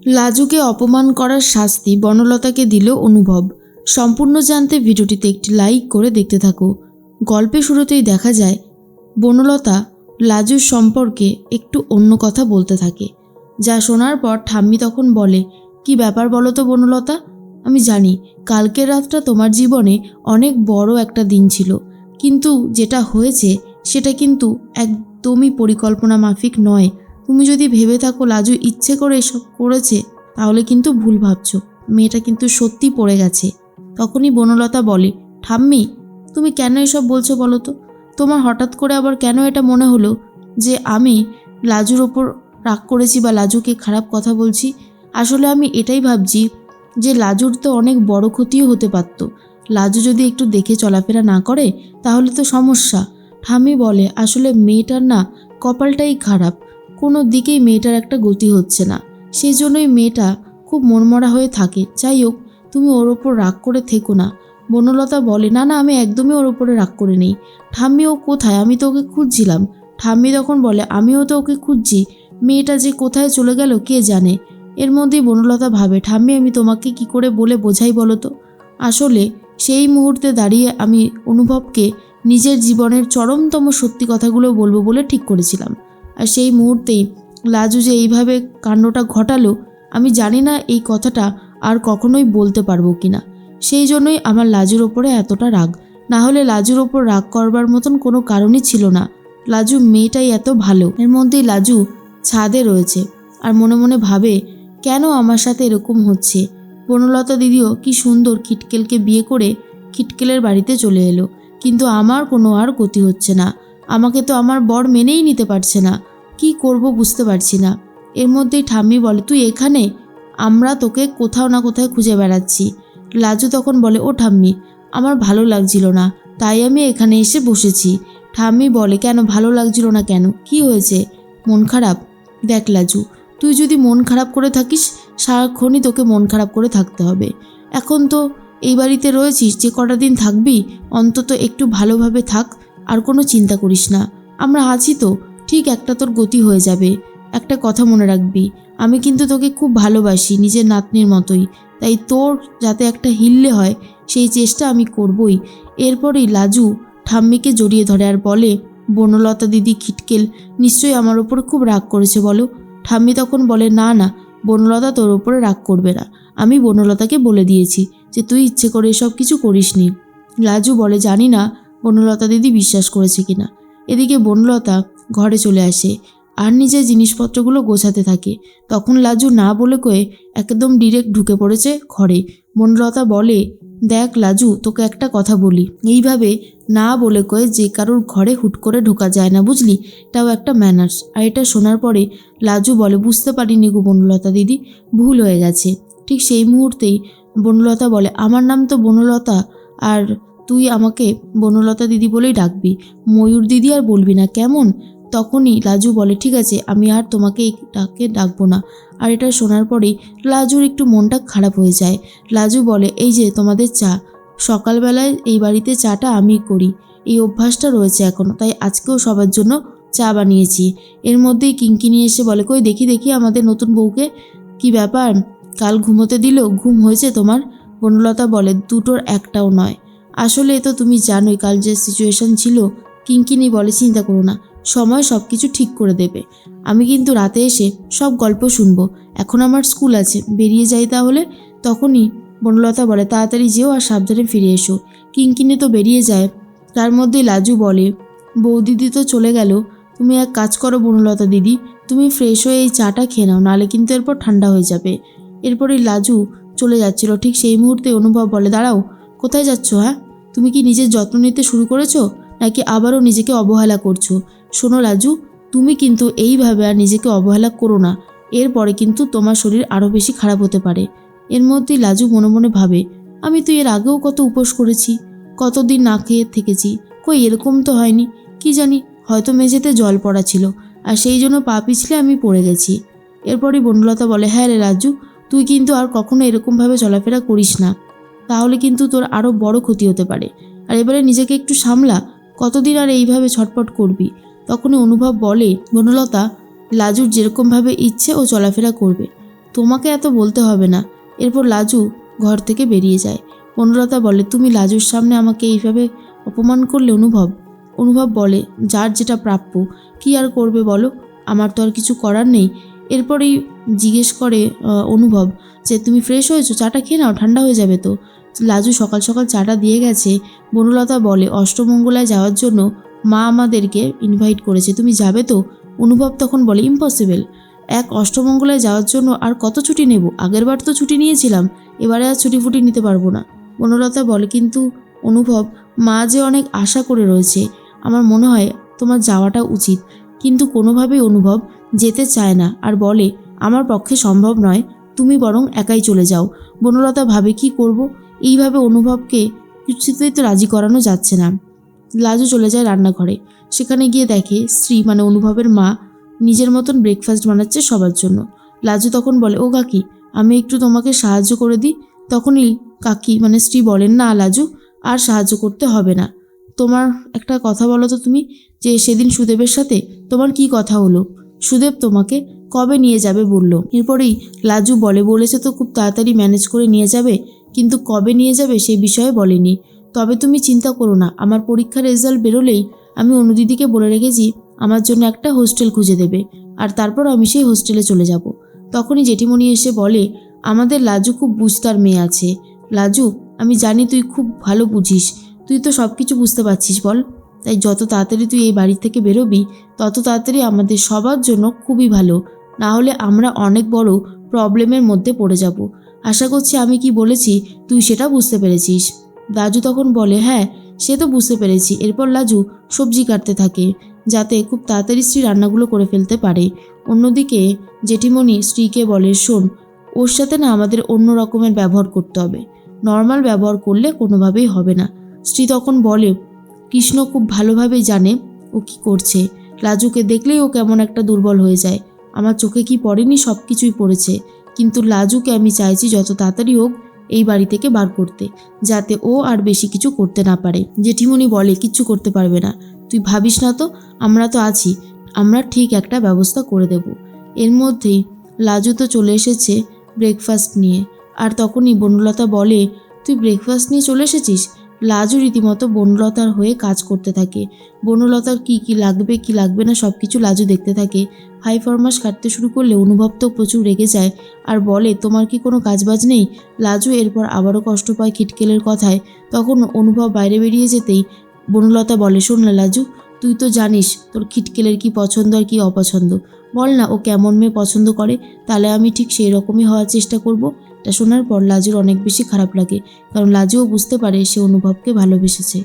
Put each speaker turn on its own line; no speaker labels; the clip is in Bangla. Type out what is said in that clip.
লাজুকে অপমান করার শাস্তি বনলতাকে দিল অনুভব। সম্পূর্ণ জানতে ভিডিওটিতে একটি লাইক করে দেখতে থাকো। গল্পের শুরুতেই দেখা যায় বনলতা লাজুর সম্পর্কে একটু অন্য কথা বলতে থাকে, যা শোনার পর ঠাম্মি তখন বলে, কি ব্যাপার বলো তো বনলতা? আমি জানি কালকের রাতটা তোমার জীবনে অনেক বড় একটা দিন ছিল, কিন্তু যেটা হয়েছে সেটা কিন্তু একদমই পরিকল্পনা মাফিক নয়। তুমি যদি ভেবে থাকো লাজু ইচ্ছে করে এসব করেছে, তাহলে কিন্তু ভুল ভাবছো। মেয়েটা কিন্তু সত্যি পড়ে গেছে। তখনই বনলতা বলে, ঠাম্মি তুমি কেন এসব বলছো বলো তো? তোমার হঠাৎ করে আবার কেন এটা মনে হলো যে আমি লাজুর ওপর রাগ করেছি বা লাজুকে খারাপ কথা বলছি? আসলে আমি এটাই ভাবছি যে লাজুর তো অনেক বড় ক্ষতিও হতে পারত। লাজু যদি একটু দেখে চলাফেরা না করে তাহলে তো সমস্যা। ঠাম্মি বলে, আসলে মেয়েটার না কপালটাই খারাপ, কোনো দিকেই মেয়েটার একটা গতি হচ্ছে না, সেই জন্যই মেয়েটা খুব মনমরা হয়ে থাকে। যাই হোক, তুমি ওর ওপর রাগ করে থেকো না। বনলতা বলে, না না, আমি একদমই ওর ওপরে রাগ করে নেই। ঠাম্মি ও কোথায়? আমি তো ওকে খুঁজছিলাম। ঠাম্মি তখন বলে, আমিও তো ওকে খুঁজছি, মেয়েটা যে কোথায় চলে গেল কে জানে। এর মধ্যেই বনলতা ভাবে, ঠাম্মি আমি তোমাকে কি করে বলে বোঝাই বলো তো? আসলে সেই মুহূর্তে দাঁড়িয়ে আমি অনুভবকে নিজের জীবনের চরমতম সত্যি কথাগুলো বলবো বলে ঠিক করেছিলাম। আর সেই মুহূর্তেই লাজু যে এইভাবে কাণ্ডটা ঘটালো, আমি জানি না এই কথাটা আর কখনোই বলতে পারবো কিনা। সেই জন্যই আমার লাজুর ওপরে এতটা রাগ। না হলে লাজুর ওপর রাগ করবার মতন কোনো কারণই ছিল না। লাজু মেয়েটাই এত ভালো। এর মধ্যেই লাজু ছাদে রয়েছে আর মনে মনে ভাবে, কেন আমার সাথে এরকম হচ্ছে? বনলতা দিদিও কি সুন্দর খিটকেলকে বিয়ে করে খিটকেলের বাড়িতে চলে এলো, কিন্তু আমার কোনো আর গতি হচ্ছে না। আমাকে তো আমার বর মেনেই নিতে পারছে না। কি করব বুঝতে পারছি না। এর মধ্যেই ঠাম্মি বলে, তুই এখানে? আমরা তোকে কোথাও না কোথায় খুঁজে বেড়াচ্ছি। লাজু তখন বলে, ও ঠাম্মি, আমার ভালো লাগছিল না, তাই আমি এখানে এসে বসেছি। ঠাম্মি বলে, কেন ভালো লাগছিল না কেন? কি হয়েছে? মন খারাপ? দেখ লাজু, তুই যদি মন খারাপ করে থাকিস, সারাক্ষণই তোকে মন খারাপ করে থাকতে হবে। এখন তো এই বাড়িতে রয়েছিস, যে কটা দিন থাকবি অন্তত একটু ভালোভাবে থাক, আর কোনো চিন্তা করিস না। আমরা আছি তো, ঠিক একটা তোর গতি হয়ে যাবে। একটা কথা মনে রাখবি, আমি কিন্তু তোকে খুব ভালোবাসি, নিজের নাতনির মতোই, তাই তোর যাতে একটা হিললে হয় সেই চেষ্টা আমি করবই। এরপরেই লাজু ঠাম্মিকে জড়িয়ে ধরে আর বলে, বনলতা দিদি খিটকেল নিশ্চয়ই আমার ওপর খুব রাগ করেছে বলো। ঠাম্মি তখন বলে, না না, বনলতা তোর ওপরে রাগ করবে না। আমি বনলতাকে বলে দিয়েছি যে তুই ইচ্ছে করে এসব কিছু করিসনি। লাজু বলে, জানি না বনলতা দিদি বিশ্বাস করেছে কিনা। এদিকে বনলতা ঘরে চলে আসে আর নিজের জিনিসপত্রগুলো গোছাতে থাকে। তখন লাজু না বলে কয়ে একদম ডিরেক্ট ঢুকে পড়েছে ঘরে। বনলতা বলে, দেখ লাজু, তোকে একটা কথা বলি, এইভাবে না বলে কয়ে যে কারোর ঘরে হুট করে ঢোকা যায় না, বুঝলি? এটাও একটা ম্যানার্স। আর এটা শোনার পরে লাজু বলে, বুঝতে পারিনি গো বনলতা দিদি, ভুল হয়ে গেছে। ঠিক সেই মুহূর্তেই বনলতা বলে, আমার নাম তো বনলতা, আর তুই আমাকে বনলতা দিদি বলেই ডাকবি, ময়ূর দিদি আর বলবি না, কেমন? তখনই লাজু বলে, ঠিক আছে, আমি আর তোমাকে এই ডাকে ডাকবো না। আর এটা শোনার পরেই লাজুর একটু মনটা খারাপ হয়ে যায়। লাজু বলে, এই যে তোমাদের চা, সকালবেলায় এই বাড়িতে চাটা আমি করি, এই অভ্যাসটা রয়েছে এখনও, তাই আজকেও সবার জন্য চা বানিয়েছি। এর মধ্যেই কিঙ্কিনি এসে বলে, কই দেখি দেখি আমাদের নতুন বউকে, কি ব্যাপার, কাল ঘুমোতে দিল? ঘুম হয়েছে তোমার? বনলতা বলে, দুটোর একটাও নয়। আসলে তো তুমি জানোই কাল যে সিচুয়েশন ছিল। কিঙ্কিনি বলে, চিন্তা করো না, সময় সব কিছু ঠিক করে দেবে। আমি কিন্তু রাতে এসে সব গল্প শুনবো। এখন আমার স্কুল আছে, বেরিয়ে যাই তাহলে। তখনই বনলতা বলে, তাড়াতাড়ি যেও আর সাবধানে ফিরে এসো। কিঙ্কিনি তো বেরিয়ে যায়। তার মধ্যে লাজু বলে, বৌদিদি তো চলে গেল, তুমি এক কাজ করো বনলতা দিদি, তুমি ফ্রেশ হয়ে এই চাটা খেয়ে নাও, নাহলে কিন্তু এরপর ঠান্ডা হয়ে যাবে। এরপরই লাজু চলে যাচ্ছিল। ঠিক সেই মুহূর্তে অনুভব বলে, দাঁড়াও, কোথায় যাচ্ছ? হ্যাঁ, তুমি কি নিজের যত্ন নিতে শুরু করেছো, নাকি আবারও নিজেকে অবহেলা করছো? শোনো লাজু, তুমি কিন্তু এইভাবে আর নিজেকে অবহেলা করো না, এরপরে কিন্তু তোমার শরীর আরও বেশি খারাপ হতে পারে। এর মধ্যেই লাজু মনে মনে ভাবে, আমি তো এর আগেও কত উপোস করেছি, কতদিন না খেয়ে থেকেছি, কই এরকম তো হয়নি। কি জানি, হয়তো মেঝেতে জল পড়া ছিল আর সেই জন্য পা পিছলে আমি পড়ে গেছি। এরপরই বনলতা বলে, হ্যাঁ রে লাজু, তুই কিন্তু আর কখনো এরকমভাবে চলাফেরা করিস না, তাহলে কিন্তু তোর আরও বড় ক্ষতি হতে পারে। আর এবারে নিজেকে একটু সামলা, কতদিন আর এইভাবে ছটপট করবি? তখনই অনুভব বলে, বনলতা, লাজুর যেরকমভাবে ইচ্ছে ও চলাফেরা করবে, তোমাকে এত বলতে হবে না। এরপর লাজু ঘর থেকে বেরিয়ে যায়। বনলতা বলে, তুমি লাজুর সামনে আমাকে এইভাবে অপমান করলে অনুভব। অনুভব বলে, যার যেটা প্রাপ্য, কি আর করবে বলো, আমার তো আর কিছু করার নেই। এরপরেই জিজ্ঞেস করে অনুভব যে তুমি ফ্রেশ হয়েছো, চাটা খেয়ে নাও, ঠান্ডা হয়ে যাবে তো। লাজু সকাল সকাল চাটা দিয়ে গেছে। বনলতা বলে, অষ্টমঙ্গলায় যাওয়ার জন্য মা আমাদেরকে ইনভাইট করেছে, তুমি যাবে তো? অনুভব তখন বলে, ইম্পসিবল। এক অষ্টমঙ্গলায় যাওয়ার জন্য আর কত ছুটি নেব? আগেরবার তো ছুটি নিয়েছিলাম, এবারে আর ছুটি ফুটি নিতে পারবো না। বনলতা বলে, কিন্তু অনুভব, মা যে অনেক আশা করে রয়েছে, আমার মনে হয় তোমার যাওয়াটা উচিত। কিন্তু কোনোভাবেই অনুভব যেতে চায় না আর বলে, আমার পক্ষে সম্ভব নয়, তুমি বরং একাই চলে যাও। বনলতা ভাবে কি করব, এইভাবে অনুভবকে কিছুতেই তো রাজি করানো যাচ্ছে না। লাজু চলে যায় রান্নাঘরে। সেখানে গিয়ে দেখে স্ত্রী মানে অনুভবের মা নিজের মতন ব্রেকফাস্ট বানাচ্ছে সবার জন্য। লাজু তখন বলে, ও কাকি, আমি একটু তোমাকে সাহায্য করে দিই। তখনই কাকি মানে স্ত্রী বলেন, না লাজু, আর সাহায্য করতে হবে না। তোমার একটা কথা বলো তো তুমি, যে সেদিন সুদেবের সাথে তোমার কি কথা হলো? সুদেব তোমাকে কবে নিয়ে যাবে বলল? এরপরেই লাজু বলেছে তো খুব তাড়াতাড়ি ম্যানেজ করে নিয়ে যাবে, কিন্তু কবে নিয়ে যাবে সেই বিষয়ে বলেনি। তবে তুমি চিন্তা করো না, আমার পরীক্ষার রেজাল্ট বেরোলেই আমি অনুদিদিকে বলে রেখেছি আমার জন্য একটা হোস্টেল খুঁজে দেবে, আর তারপর আমি সেই হোস্টেলে চলে যাব। তখনই জেঠিমণি এসে বলে, আমাদের লাজু খুব বুঝতার মেয়ে আছে। লাজু, আমি জানি তুই খুব ভালো বুঝিস, তুই তো সব কিছু বুঝতে পারছিস বল। তাই যত তাড়াতাড়ি তুই এই বাড়ি থেকে বেরোবি তত তাড়াতাড়ি আমাদের সবার জন্য খুবই ভালো, না হলে আমরা অনেক বড় প্রবলেমের মধ্যে পড়ে যাব। আশা করছি আমি কি বলেছি তুই সেটা বুঝতে পেরেছিস। লাজু তখন বলে, হ্যাঁ সে তো বুঝতে পেরেছি। এরপর লাজু সবজি কাটতে থাকে যাতে খুব তাড়াতাড়ি স্ত্রী রান্নাগুলো করে ফেলতে পারে। অন্যদিকে জেঠিমণি স্ত্রীকে বলে, শোন, ওর সাথে না আমাদের অন্য রকমের ব্যবহার করতে হবে, নর্মাল ব্যবহার করলে কোনোভাবেই হবে না। স্ত্রী তখন বলে, কৃষ্ণ খুব ভালোভাবেই জানে ও কি করছে। লাজুকে দেখলেই ও কেমন একটা দুর্বল হয়ে যায়। আমার চোখে কি পড়েনি, সব কিছুই পড়েছে। কিন্তু লাজুকে আমি চাইছি যত তাড়াতাড়ি হোক এই বাড়ি থেকে বার করতে, যাতে ও আর বেশি কিছু করতে না পারে। জেঠিমণি বলে, কিচ্ছু করতে পারবে না, তুই ভাবিস না তো, আমরা তো আছি, আমরা ঠিক একটা ব্যবস্থা করে দেব। এর মধ্যেই লাজু তো চলে এসেছে ব্রেকফাস্ট নিয়ে। আর তখনই বনলতা বলে, তুই ব্রেকফাস্ট নিয়ে চলে এসেছিস? লাজু রীতিমতো বনলতার হয়ে কাজ করতে থাকে। বনলতার কি লাগবে কি লাগবে না সব কিছু লাজু দেখতে থাকে। হাই ফরমাস কাটতে শুরু করলে অনুভব তো প্রচুর রেগে যায় আর বলে, তোমার কি কোনো কাজবাজ নেই? লাজু এরপর আবারও কষ্ট পায় খিটকেলের কথায়। তখন অনুভব বাইরে বেরিয়ে যেতেই বনলতা বলে, শোন না লাজু, তুই তো জানিস তোর খিটকেলের কি পছন্দ আর কি অপছন্দ, বল না ও কেমন মেয়ে পছন্দ করে, তাহলে আমি ঠিক সেই রকমই হওয়ার চেষ্টা করব। এটা শোনার পর লাজুর অনেক বেশি খারাপ লাগে, কারণ লাজুও বুঝতে পারে সে অনুভবকে ভালোবেসেছে।